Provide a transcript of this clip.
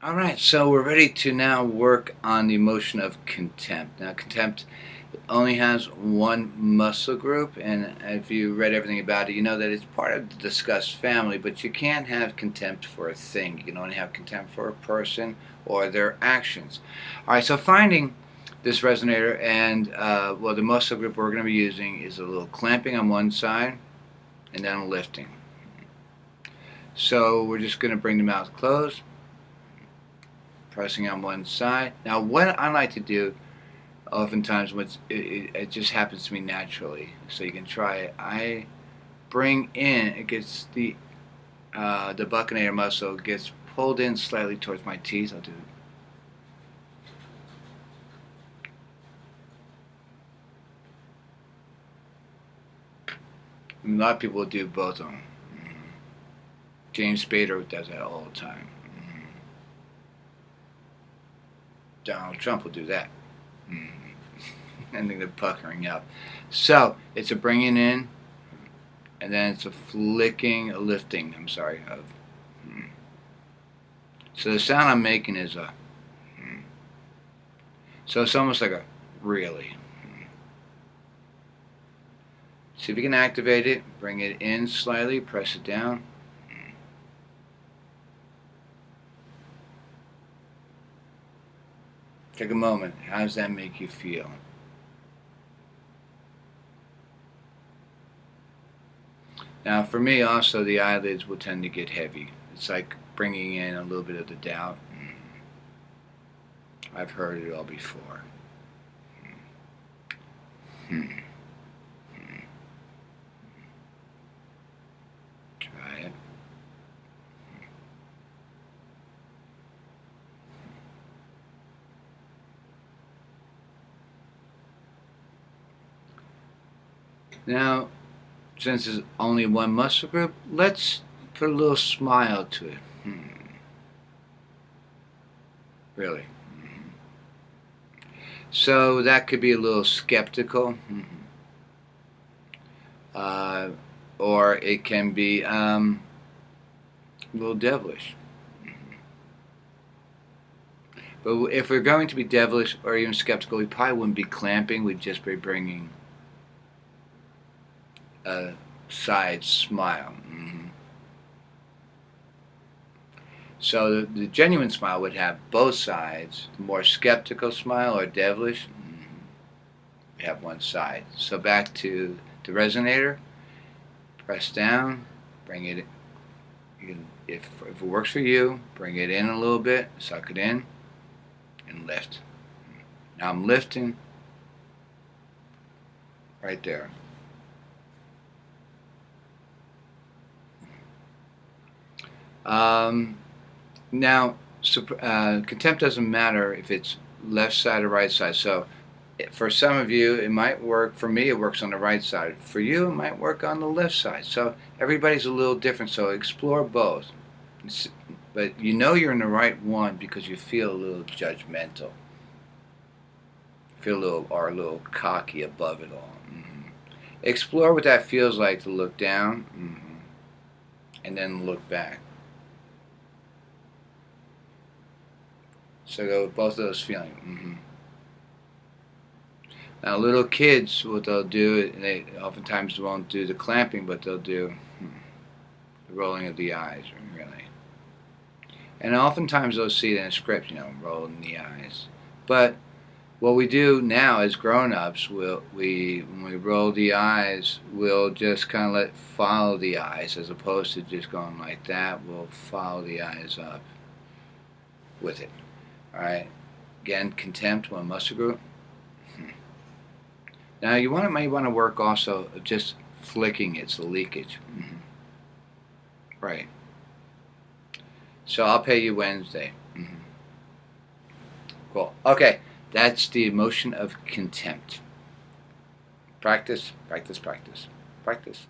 Alright, so we're ready to now work on the emotion of contempt. Now, contempt only has one muscle group, and if you read everything about it, you know that it's part of the disgust family, but you can't have contempt for a thing. You can only have contempt for a person or their actions. Alright, so finding this resonator, and well, the muscle group we're going to be using is a little clamping on one side and then a lifting. So we're just going to bring the mouth closed, pressing on one side. Now, what I like to do, oftentimes, it just happens to me naturally, so you can try it. I bring in, it gets the buccinator muscle gets pulled in slightly towards my teeth. I'll do it. A lot of people do both of them. James Spader does that all the time. Donald Trump will do that. I think they're puckering up. So it's a bringing in, and then it's a flicking, a lifting. I'm sorry. So the sound I'm making is a. So it's almost like a really. See if you can activate it. Bring it in slightly. Press it down. Take a moment. How does that make you feel? Now, for me, also, the eyelids will tend to get heavy. It's like bringing in a little bit of the doubt. I've heard it all before. Try it. Now, since it's only one muscle group, let's put a little smile to it. Really. So that could be a little skeptical, or it can be a little devilish. But if we're going to be devilish or even skeptical, we probably wouldn't be clamping. We'd just be bringing a side smile. So the genuine smile would have both sides. The more skeptical smile or devilish, we have one side. So back to the resonator. Press down. Bring it. You can, if it works for you, bring it in a little bit. Suck it in, and lift. Now I'm lifting. Right there. Now, contempt doesn't matter if it's left side or right side. So for some of you, it might work. For me, it works on the right side. For you, it might work on the left side. So everybody's a little different. So explore both. But you know you're in the right one because you feel a little judgmental. Feel a little cocky above it all. Explore what that feels like to look down and then look back. So go with both of those feelings. Now, little kids, what they'll do, they oftentimes won't do the clamping, but they'll do the rolling of the eyes, really. And oftentimes they'll see it in a script, rolling the eyes. But what we do now as grown-ups, when we roll the eyes, we'll just kind of follow the eyes, as opposed to just going like that. We'll follow the eyes up with it. All right. Again, contempt, one muscle group. Now you might want to work also just flicking it, so leakage. Right. So I'll pay you Wednesday. Cool. Okay. That's the emotion of contempt. Practice, practice, practice, practice.